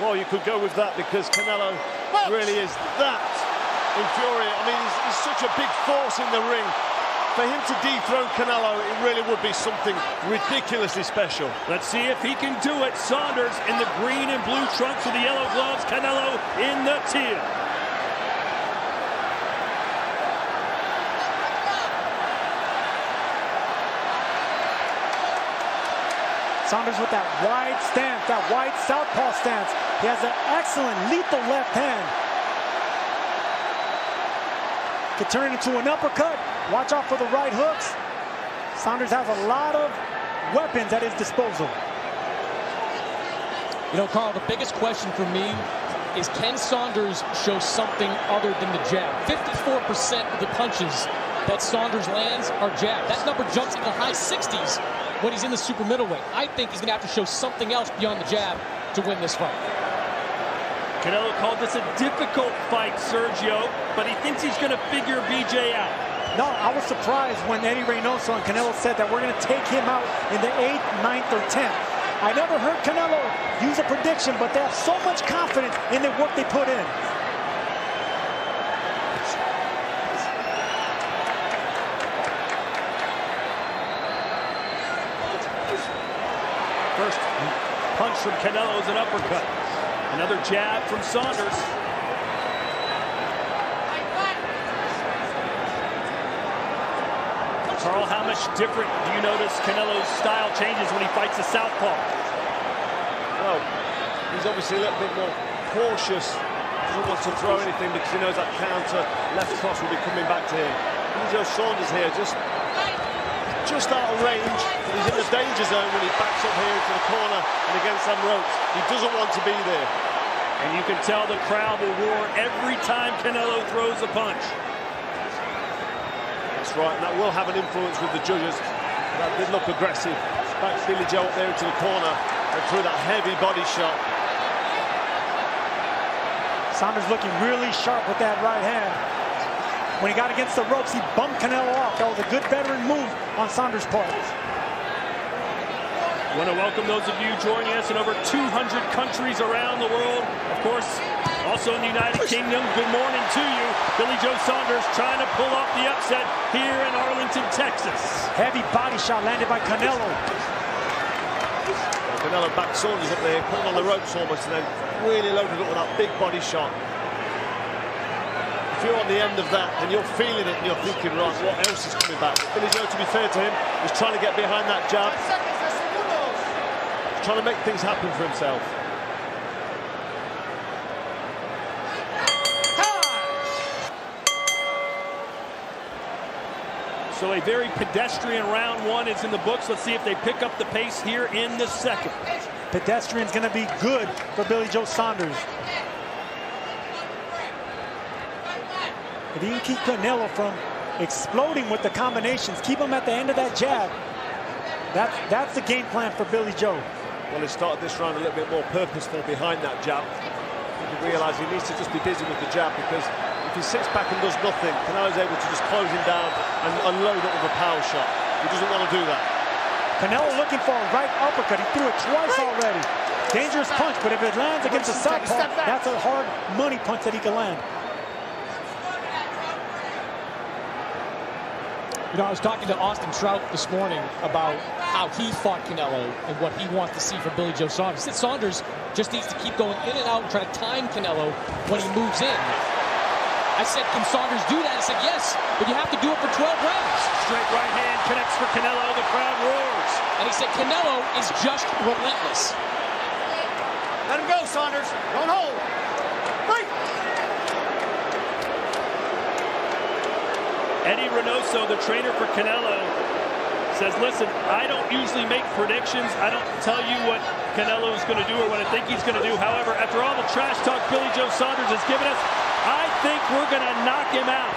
Well, you could go with that because Canelo really is that infuriating. I mean, he's such a big force in the ring. For him to dethrone Canelo, it really would be something ridiculously special. Let's see if he can do it. Saunders in the green and blue trunks with the yellow gloves. Canelo in the teal. Saunders with that wide stance, that wide southpaw stance. He has an excellent, lethal left hand. Could turn into an uppercut. Watch out for the right hooks. Saunders has a lot of weapons at his disposal. You know, Carl, the biggest question for me is, can Saunders show something other than the jab? 54% of the punches that Saunders lands are jab. That number jumps into the high 60s when he's in the super middleweight. I think he's going to have to show something else beyond the jab to win this fight. Canelo called this a difficult fight, Sergio, but he thinks he's going to figure BJ out. No, I was surprised when Eddie Reynoso and Canelo said that we're going to take him out in the 8th, 9th, or 10th. I never heard Canelo use a prediction, but they have so much confidence in the work they put in. First punch from Canelo is an uppercut. Another jab from Saunders. Carl, how much different do you notice Canelo's style changes when he fights the southpaw? Well, he's obviously a little bit more cautious. Doesn't want to throw anything because he knows that counter left cross will be coming back to him. Billy Joe Saunders here, just out of range. He's in the danger zone when he backs up here into the corner and against some ropes. He doesn't want to be there. And you can tell the crowd will roar every time Canelo throws a punch. That's right, and that will have an influence with the judges. That did look aggressive. Back Billy Joe up there into the corner and threw that heavy body shot. Saunders looking really sharp with that right hand. When he got against the ropes, he bumped Canelo off. That was a good veteran move on Saunders' part. I want to welcome those of you joining us in over 200 countries around the world. Of course, also in the United Kingdom. Good morning to you. Billy Joe Saunders trying to pull off the upset here in Arlington, Texas. Heavy body shot landed by Canelo. Canelo backed Saunders up there, put him on the ropes almost, and then really loaded up with that big body shot. If you're on the end of that and you're feeling it and you're thinking, right, what else is coming back? Billy Joe, to be fair to him, was trying to get behind that jab. Trying to make things happen for himself. So a very pedestrian round one is in the books. Let's see if they pick up the pace here in the second. Pedestrian's going to be good for Billy Joe Saunders. If he can keep Canelo from exploding with the combinations, keep him at the end of that jab, that's the game plan for Billy Joe. Well, he started this round a little bit more purposeful behind that jab. He realised he needs to just be busy with the jab, because if he sits back and does nothing, Canelo's able to just close him down and load up with a power shot. He doesn't want to do that. Canelo looking for a right uppercut. He threw it twice already. Dangerous punch, but if it lands against the southpaw, that's a hard money punch that he can land. You know, I was talking to Austin Trout this morning about how he fought Canelo and what he wants to see from Billy Joe Saunders. He said Saunders just needs to keep going in and out and try to time Canelo when he moves in. I said, can Saunders do that? He said, yes, but you have to do it for 12 rounds. Straight right hand connects for Canelo. The crowd roars. And he said, Canelo is just relentless. Let him go, Saunders. Don't hold. Fight! Eddie Reynoso, the trainer for Canelo, says, listen, I don't usually make predictions. I don't tell you what Canelo is going to do or what I think he's going to do. However, after all the trash talk Billy Joe Saunders has given us, I think we're going to knock him out.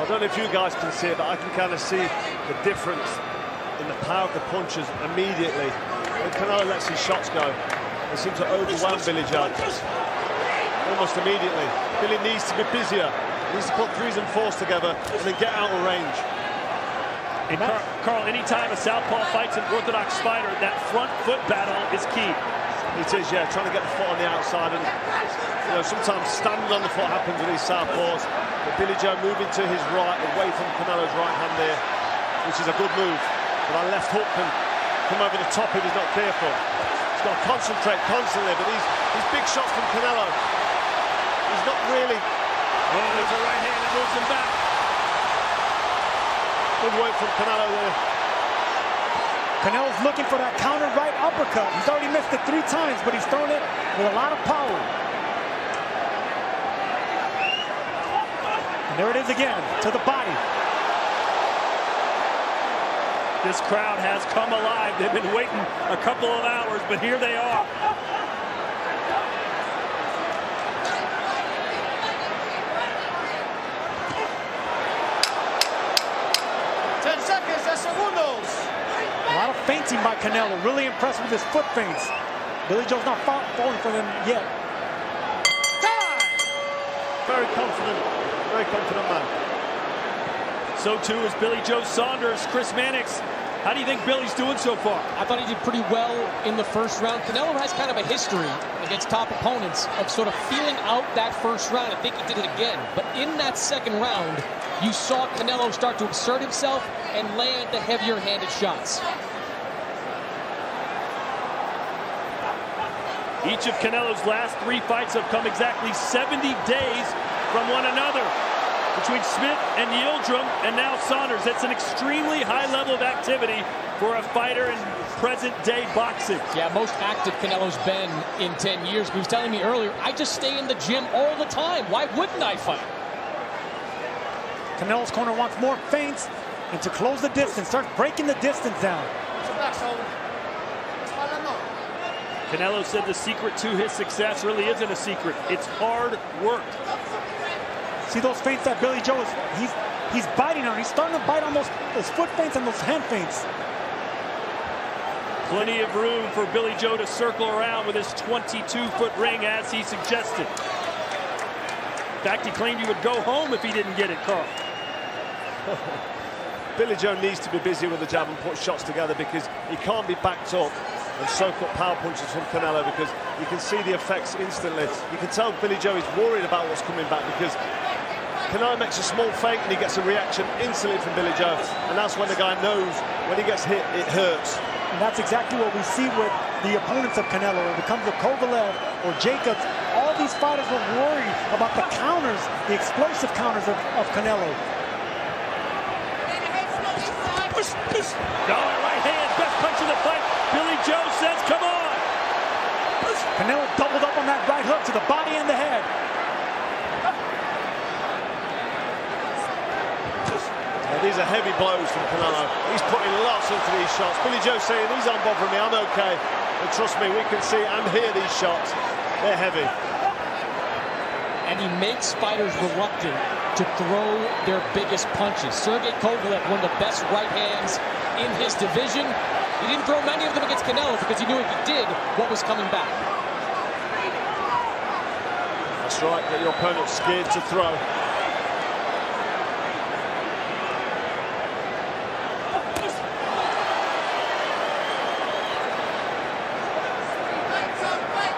I don't know if you guys can see it, but I can kind of see the difference in the power of the punches immediately. When Canelo lets his shots go, they seem to overwhelm Billy Joe. Almost immediately. Billy needs to be busier. He needs to put threes and fours together and then get out of range. And Carl, anytime a southpaw fights an orthodox fighter, that front foot battle is key. It is, yeah, trying to get the foot on the outside, and you know, sometimes standing on the foot happens with these southpaws. But Billy Joe moving to his right, away from Canelo's right hand there, which is a good move. But that left hook can come over the top if he's not careful. He's got to concentrate constantly, but these big shots from Canelo, he's not really. Oh, there's a right hand that moves him back. Good work from Canelo there. Canelo's looking for that counter right uppercut. He's already missed it 3 times, but he's thrown it with a lot of power. And there it is again, to the body. This crowd has come alive. They've been waiting a couple of hours, but here they are. A lot of feinting by Canelo. Really impressed with his foot feints. Billy Joe's not falling for them yet. Very confident man. So too is Billy Joe Saunders. Chris Mannix, how do you think Billy's doing so far? I thought he did pretty well in the first round. Canelo has kind of a history against top opponents of sort of feeling out that first round. I think he did it again. But in that second round, you saw Canelo start to exert himself and land the heavier-handed shots. Each of Canelo's last 3 fights have come exactly 70 days from one another. Between Smith and Yildirim and now Saunders. That's an extremely high level of activity for a fighter in present-day boxing. Yeah, most active Canelo's been in 10 years. He was telling me earlier, I just stay in the gym all the time. Why wouldn't I fight? Canelo's corner wants more feints and to close the distance, start breaking the distance down. Canelo said the secret to his success really isn't a secret. It's hard work. See those feints that Billy Joe is, he's biting on. He's starting to bite on those foot feints and those hand feints. Plenty of room for Billy Joe to circle around with his 22-foot ring as he suggested. In fact, he claimed he would go home if he didn't get it, Carl. Billy Joe needs to be busy with the jab and put shots together, because he can't be backed up and soak up power punches from Canelo, because you can see the effects instantly. You can tell Billy Joe is worried about what's coming back, because Canelo makes a small feint and he gets a reaction instantly from Billy Joe, and that's when the guy knows when he gets hit, it hurts. And that's exactly what we see with the opponents of Canelo. If it comes to Kovalev or Jacobs, all these fighters will worry about the counters, the explosive counters of Canelo. No, right hand, best punch of the fight. Billy Joe says, come on. Canelo doubled up on that right hook to the body and the head. These are heavy blows from Canelo. He's putting lots into these shots. Billy Joe saying, these aren't bothering me, I'm okay. But trust me, we can see and hear these shots. They're heavy. And he makes fighters reluctant to throw their biggest punches. Sergey Kovalev, one of the best right hands in his division. He didn't throw many of them against Canelo because he knew if he did, what was coming back. That's right, get your opponent scared to throw.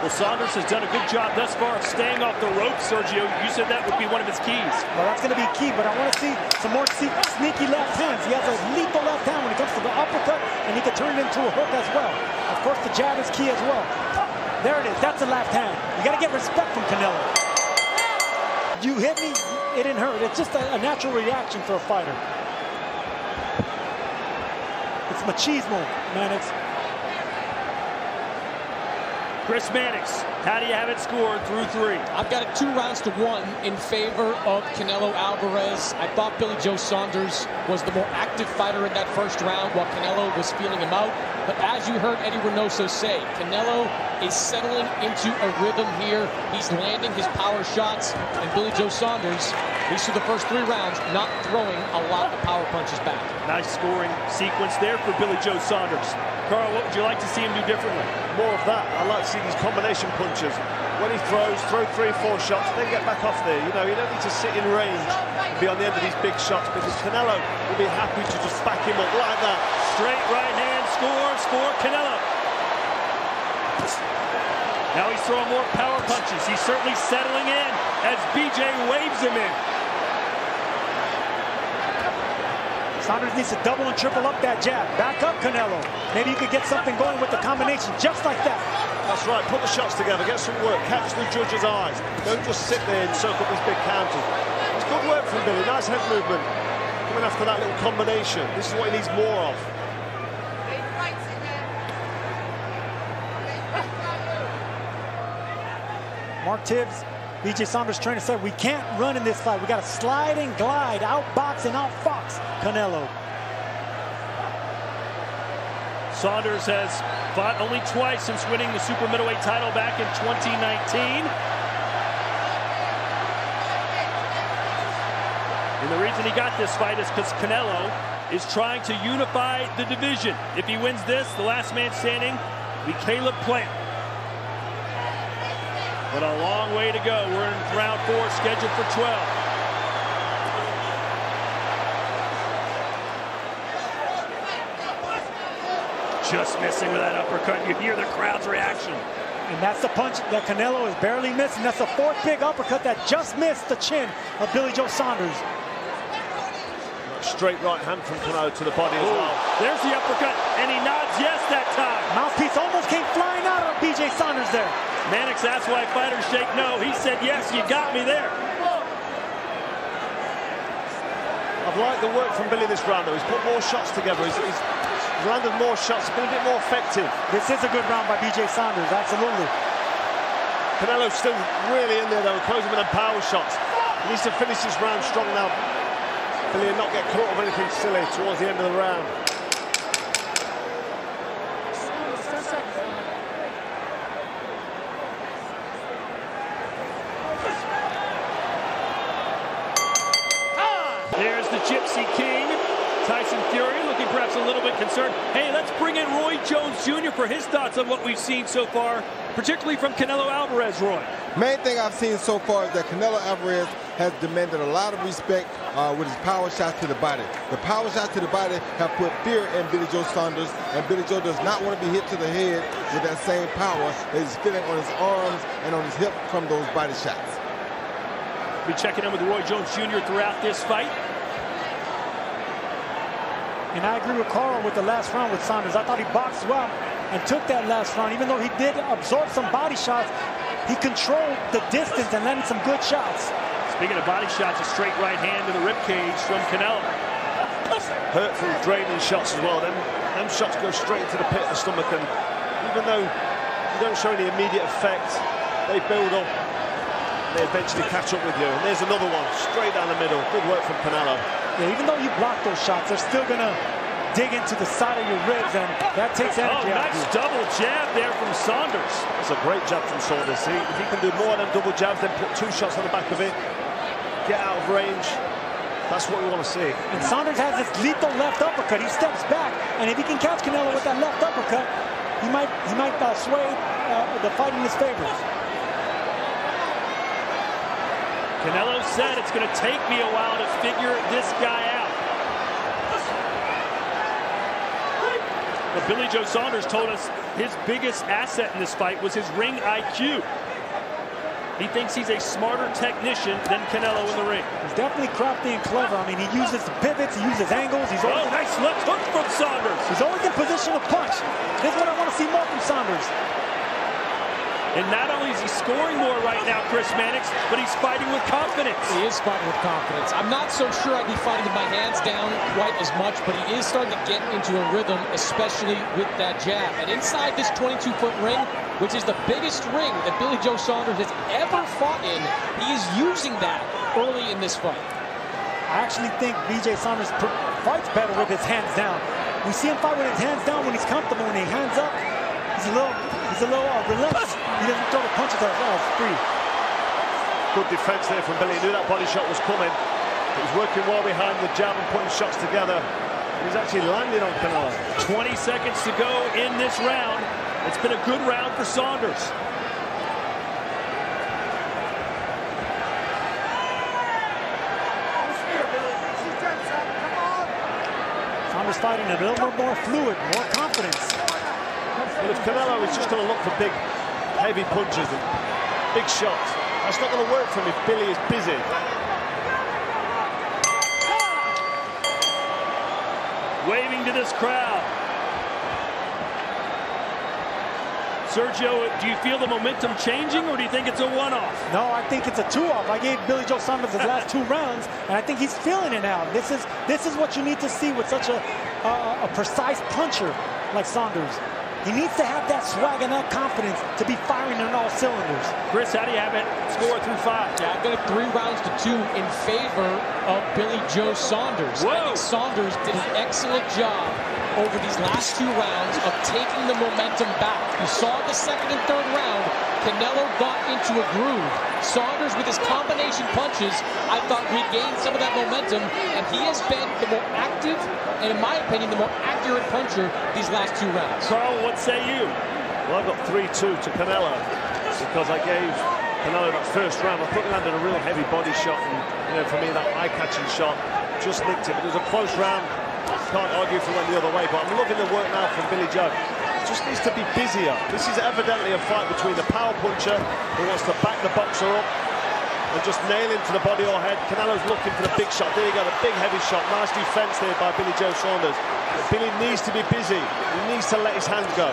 Well, Saunders has done a good job thus far of staying off the ropes, Sergio. You said that would be one of his keys. Well, that's going to be key, but I want to see some more sneaky left hands. He has a lethal left hand when it comes to the uppercut, and he can turn it into a hook as well. Of course, the jab is key as well. There it is. That's a left hand. You got to get respect from Canelo. You hit me, it didn't hurt. It's just a natural reaction for a fighter. It's machismo, man. It's Chris Mannix, how do you have it scored through 3? I've got it 2 rounds to 1 in favor of Canelo Alvarez. I thought Billy Joe Saunders was the more active fighter in that first round while Canelo was feeling him out. But as you heard Eddie Reynoso say, Canelo is settling into a rhythm here. He's landing his power shots, and Billy Joe Saunders, at least through the first 3 rounds, not throwing a lot of power punches back. Nice scoring sequence there for Billy Joe Saunders. Carl, what would you like to see him do differently? More of that. I like to see these combination punches. When he throws, throw 3 or 4 shots, then get back off there. You know, you don't need to sit in range and be on the end of these big shots, because Canelo will be happy to just back him up like that. Straight right hand scores for Canelo. Now he's throwing more power punches. He's certainly settling in as BJ waves him in. Saunders needs to double and triple up that jab. Back up, Canelo. Maybe you could get something going with the combination, just like that. That's right, put the shots together, get some work, catch the judge's eyes. Don't just sit there and soak up these big counters. It's good work from Billy, nice head movement. Coming after that little combination. This is what he needs more of. Mark Tibbs, BJ Saunders' trainer, said we can't run in this fight. We got to slide and glide, outbox and outfox Canelo. Saunders has fought only twice since winning the super middleweight title back in 2019. And the reason he got this fight is because Canelo is trying to unify the division. If he wins this, the last man standing will be Caleb Plant. But a long way to go. We're in round 4, scheduled for 12. Just missing with that uppercut. You hear the crowd's reaction. And that's the punch that Canelo is barely missing. That's the 4th big uppercut that just missed the chin of Billy Joe Saunders. Straight right hand from Canelo to the body as well. There's the uppercut, and he nods yes that time. Mouthpiece almost came flying out of BJ Saunders there. Mannix asked why fighters shake no. He said, yes, you got me there. I've liked the work from Billy this round, though. He's put more shots together. He's landed more shots, been a bit more effective. This is a good round by BJ Saunders, absolutely. Canelo's still really in there, though, closing with them power shots. He needs to finish this round strong now. Billy and not get caught with anything silly towards the end of the round. There's the Gypsy King, Tyson Fury, looking perhaps a little bit concerned. Hey, let's bring in Roy Jones Jr. for his thoughts on what we've seen so far, particularly from Canelo Alvarez, Roy. Main thing I've seen so far is that Canelo Alvarez has demanded a lot of respect with his power shots to the body. The power shots to the body have put fear in Billy Joe Saunders, and Billy Joe does not want to be hit to the head with that same power that he's feeling on his arms and on his hip from those body shots. Be checking in with Roy Jones Jr. throughout this fight. And I agree with Carl with the last round with Saunders. I thought he boxed well and took that last round. Even though he did absorb some body shots, he controlled the distance and landed some good shots. Speaking of body shots, a straight right hand to the ribcage from Canelo. Hurtful, draining shots as well. Them shots go straight into the pit of the stomach, and even though you don't show any immediate effect, they build up. They eventually catch up with you. And there's another one, straight down the middle. Good work from Canelo. Yeah, even though you block those shots, they're still going to dig into the side of your ribs, and that takes energy out of you. Nice double jab there from Saunders. It's a great jab from Saunders. If he can do more than double jabs, then put 2 shots on the back of it, get out of range, that's what we want to see. And Saunders has this lethal left uppercut. He steps back, and if he can catch Canelo with that left uppercut, he might sway the fight in his favor. Canelo said it's going to take me a while to figure this guy out. But Billy Joe Saunders told us his biggest asset in this fight was his ring IQ. He thinks he's a smarter technician than Canelo in the ring. He's definitely crafty and clever. I mean, he uses pivots, he uses angles. He's always nice left hook from Saunders. He's always in position to punch. This is what I want to see more from Saunders. And not only is he scoring more right now, Chris Mannix, but he's fighting with confidence. He is fighting with confidence. I'm not so sure I'd be fighting with my hands down quite as much, but he is starting to get into a rhythm, especially with that jab. And inside this 22-foot ring, which is the biggest ring that Billy Joe Saunders has ever fought in, he is using that early in this fight. I actually think BJ Saunders fights better with his hands down. We see him fight with his hands down when he's comfortable. When he hands up, he's a little relentless. He doesn't throw the punches as free. Good defense there from Billy. He knew that body shot was coming. He was working well behind the jab and putting shots together. He's actually landed on Canelo. 20 seconds to go in this round. It's been a good round for Saunders. Saunders fighting a little more fluid, more confidence. But if Canelo is just going to look for big, heavy punches and big shots, that's not going to work for him if Billy is busy. Waving to this crowd. Sergio, do you feel the momentum changing, or do you think it's a one-off? No, I think it's a two-off. I gave Billy Joe Saunders his last 2 rounds, and I think he's feeling it now. This is what you need to see with such a precise puncher like Saunders. He needs to have that swag and that confidence to be firing on all cylinders. Chris, how do you have it score through 5? Yeah, I've got it 3 rounds to 2 in favor of Billy Joe Saunders. Whoa. I think Saunders did an excellent job over these last 2 rounds of taking the momentum back. You saw the 2nd and 3rd round, Canelo got into a groove. Saunders, with his combination punches, I thought regained some of that momentum, and he has been the more active, and in my opinion, the more accurate puncher these last 2 rounds. Carl, what say you? Well, I've got 3-2 to Canelo because I gave Canelo that first round. I thought he landed a real heavy body shot, and for me, that eye-catching shot just nicked it. But it was a close round. Can't argue if it went the other way, but I'm loving the work now from Billy Joe. Just needs to be busier. This is evidently a fight between the power puncher who wants to back the boxer up and just nail him to the body or head. Canelo's looking for the big shot. There you go, the big heavy shot. Nice defense there by Billy Joe Saunders. But Billy needs to be busy. He needs to let his hands go.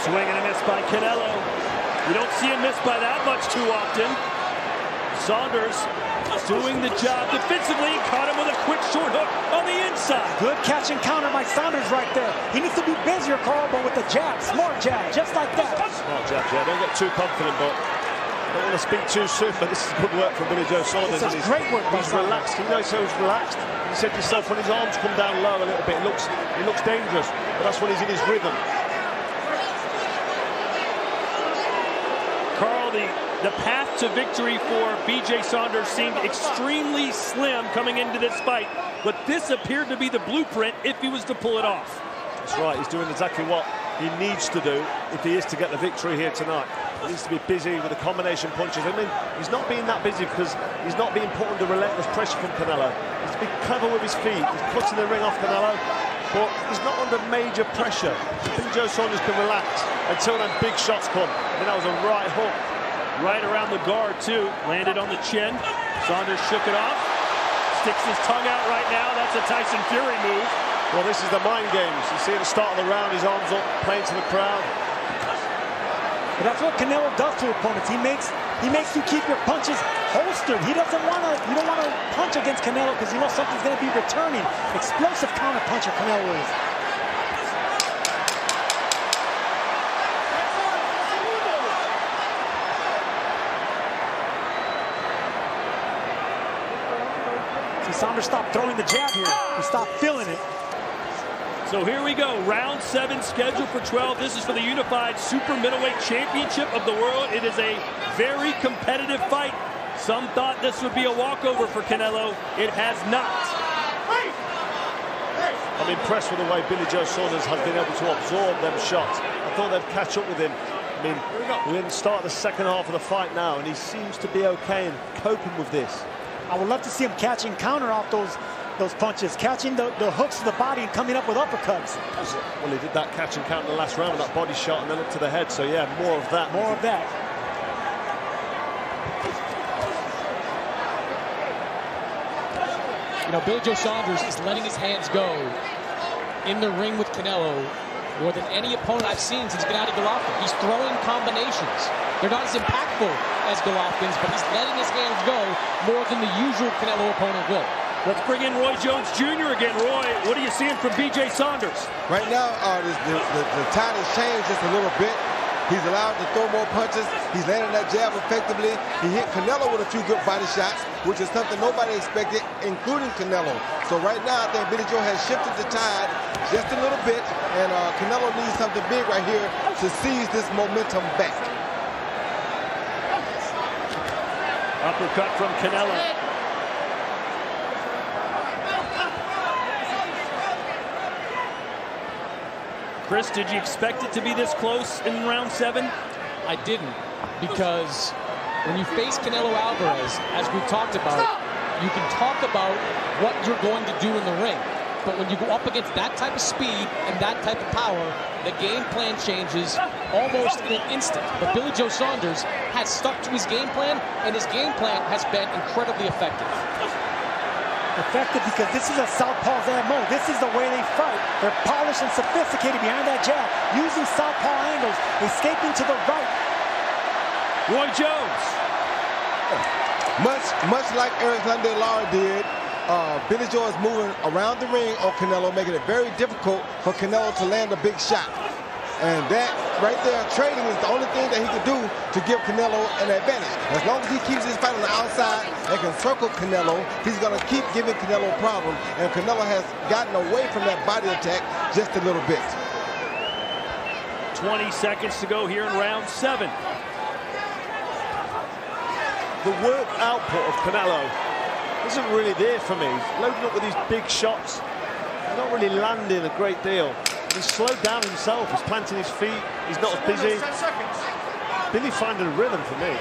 Swing and a miss by Canelo. You don't see him miss by that much too often. Saunders doing the job defensively. Caught him with a quick short hook on the inside. Good catch and counter by Saunders right there. He needs to be busier, Carl, but with the jab, smart jab, just like that. Smart jab, yeah. Don't get too confident, but don't want to speak too soon. But this is good work from Billy Joe Saunders. This is great work by He's Saunders. relaxed. He knows he's relaxed. You said to yourself, when his arms come down low a little bit, he looks dangerous. But that's when he's in his rhythm. Carl, the path to victory for BJ Saunders seemed extremely slim coming into this fight, but this appeared to be the blueprint if he was to pull it off. That's right, he's doing exactly what he needs to do if he is to get the victory here tonight. He needs to be busy with the combination punches. I mean, he's not being that busy because he's not being put under relentless pressure from Canelo. He's been clever with his feet. He's cutting the ring off Canelo, but he's not under major pressure. Billy Joe Saunders can relax until them big shots come. I mean, that was a right hook. Right around the guard, too. Landed on the chin. Saunders shook it off. Sticks his tongue out right now. That's a Tyson Fury move. Well, this is the mind games. You see at the start of the round, his arms up, playing to the crowd. But that's what Canelo does to opponents. He makes you keep your punches holstered. You don't want to punch against Canelo because you know something's going to be returning. Explosive counter puncher Canelo is. Saunders stopped throwing the jab here. He stopped feeling it. So here we go. Round 7 scheduled for 12. This is for the Unified Super Middleweight Championship of the world. It is a very competitive fight. Some thought this would be a walkover for Canelo. It has not. I'm impressed with the way Billy Joe Saunders has been able to absorb them shots. I thought they'd catch up with him. I mean, we're in the start of the second half of the fight now, and he seems to be okay and coping with this. I would love to see him catch and counter off those punches, catching the hooks to the body and coming up with uppercuts. Well, he did that catch and counter in the last round with that body shot and then up to the head. So, yeah, more of that. More of that. You know, Billy Joe Saunders is letting his hands go in the ring with Canelo more than any opponent I've seen since Gennady Golovkin. He's throwing combinations. They're not as impactful as Golovkin's, but he's letting his hands go more than the usual Canelo opponent will. Let's bring in Roy Jones Jr. again. Roy, what are you seeing from BJ Saunders? Right now, the tide has changed just a little bit. He's allowed to throw more punches. He's landing that jab effectively. He hit Canelo with a few good body shots, which is something nobody expected, including Canelo. So right now, I think Billy Joe has shifted the tide just a little bit, and Canelo needs something big right here to seize this momentum back. Uppercut from Canelo. Chris, did you expect it to be this close in round 7? I didn't, because when you face Canelo Alvarez, as we've talked about, You can talk about what you're going to do in the ring. But when you go up against that type of speed and that type of power, the game plan changes almost in an instant. But Billy Joe Saunders has stuck to his game plan, and his game plan has been incredibly effective. Effective because this is a southpaw's MO. This is the way they fight. They're polished and sophisticated behind that jab, using southpaw angles, escaping to the right. Roy Jones. Much like Eric Lara did, Billy Joe is moving around the ring on Canelo, making it very difficult for Canelo to land a big shot. And that right there, trading is the only thing that he can do to give Canelo an advantage. As long as he keeps his fight on the outside and can circle Canelo, he's going to keep giving Canelo a problem. And Canelo has gotten away from that body attack just a little bit. 20 seconds to go here in round 7. The work output of Canelo isn't really there for me. He's loading up with these big shots. He's not really landing a great deal. He's slowed down himself. He's planting his feet. He's not as busy. Billy finding a rhythm for me.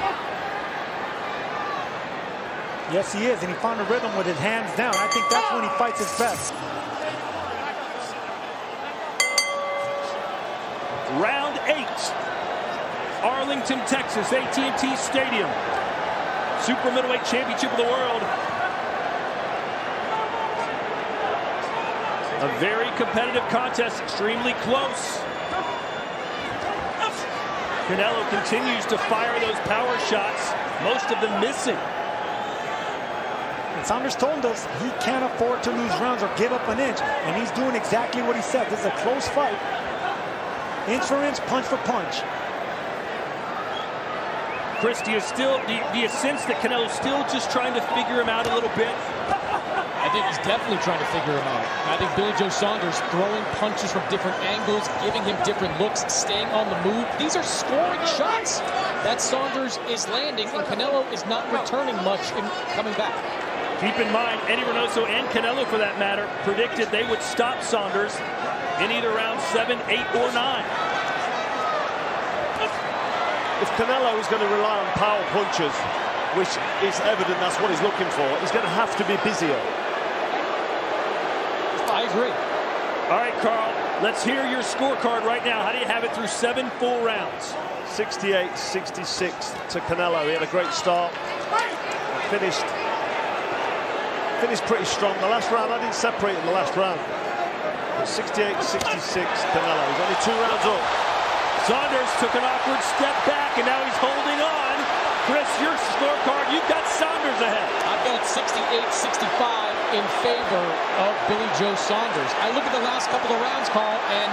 Yes, he is, and he found a rhythm with his hands down. I think that's when he fights his best. Round 8. Arlington, Texas, AT&T Stadium. Super Middleweight Championship of the World. A very competitive contest, extremely close. Canelo continues to fire those power shots, most of them missing. And Saunders told us he can't afford to lose rounds or give up an inch, and he's doing exactly what he said. This is a close fight. Inch for inch, punch for punch. Chris, do you sense that Canelo's still just trying to figure him out a little bit? I think he's definitely trying to figure him out. I think Billy Joe Saunders throwing punches from different angles, giving him different looks, staying on the move. These are scoring shots that Saunders is landing, and Canelo is not returning much in coming back. Keep in mind, Eddie Reynoso and Canelo, for that matter, predicted they would stop Saunders in either round 7, 8, or 9. If Canelo is going to rely on power punches, which is evident that's what he's looking for, he's going to have to be busier. I agree. All right, Carl, let's hear your scorecard right now. How do you have it through 7 full rounds? 68-66 to Canelo. He had a great start. Finished pretty strong. The last round, I didn't separate in the last round. 68-66 Canelo. He's only 2 rounds up. Saunders took an awkward step back, and now he's holding on. Chris, your scorecard, you've got Saunders ahead. I've got 68-65 in favor of Billy Joe Saunders. I look at the last couple of rounds, Carl, and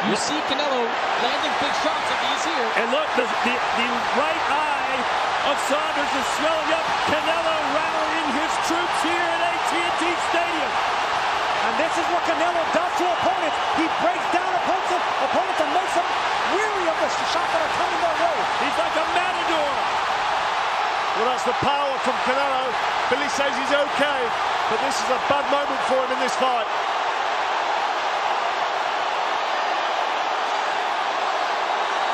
you see Canelo landing big shots like he's here. And look, the right eye of Saunders is swelling up. Canelo rallying his troops here at AT&T Stadium. And this is what Canelo does to opponents. He breaks down opponents and makes them weary of the shots that are coming their way. He's like a matador. Well, that's the power from Canelo. Billy says he's okay, but this is a bad moment for him in this fight.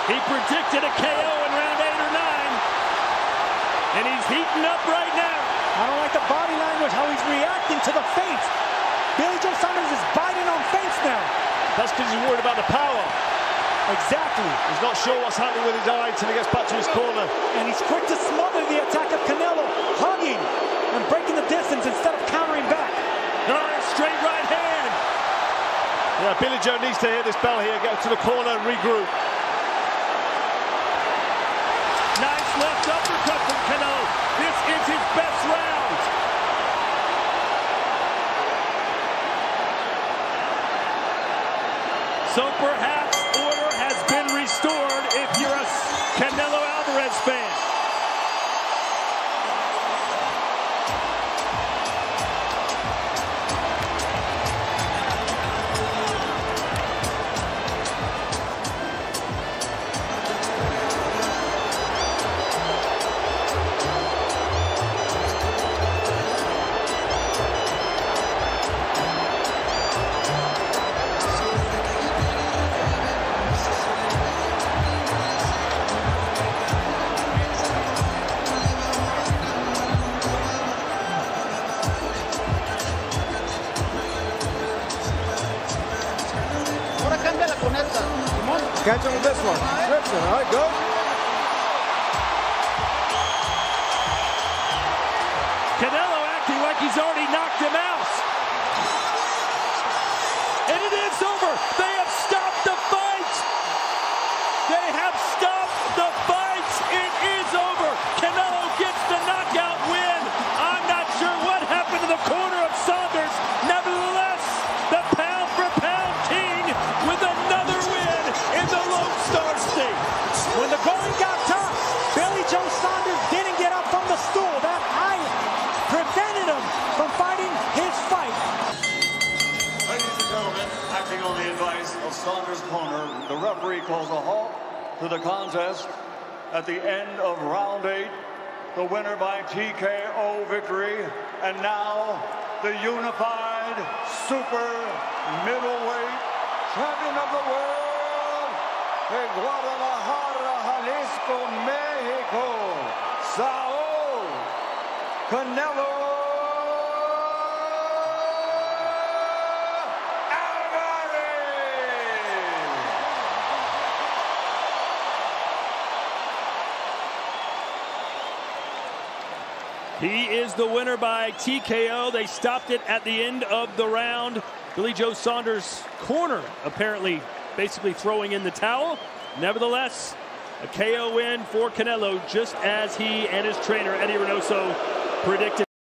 He predicted a KO in round 8 or 9, and he's heating up right now. I don't like the body language, how he's reacting to the feints. Billy Joe Saunders is biting on feints now. That's because he's worried about the power. Exactly. He's not sure what's happening with his eye until he gets back to his corner. And he's quick to smother the attack of Canelo, hugging and breaking the distance instead of countering back. Nice straight right hand. Yeah, Billy Joe needs to hear this bell here, get to the corner and regroup. Nice left uppercut from Canelo. This is his best round. So perhaps order has been restored if you're a Canelo Alvarez fan. Catch him with this one. Strips it. All right, good. Canelo acting like he's already knocked him out. And it is over. They have stopped the fight. They have stopped the fight. It is over. Canelo gets the knockout win. I'm not sure what happened to the corner of Saunders. Nevertheless, the pound-for-pound king with another win in the Lone Star State. When the going got tough, Billy Joe Saunders didn't get up from the stool. That height prevented him from fighting his fight. Ladies and gentlemen, acting on the advice of Saunders' corner, the referee calls a halt to the contest at the end of round 8. The winner by TKO victory, and now the unified super middleweight champion of the world, in Guadalajara, Jalisco, Mexico, Saul Canelo He is the winner by TKO. They stopped it at the end of the round. Billy Joe Saunders' corner apparently basically throwing in the towel. Nevertheless, a KO win for Canelo, just as he and his trainer, Eddie Hearn, predicted.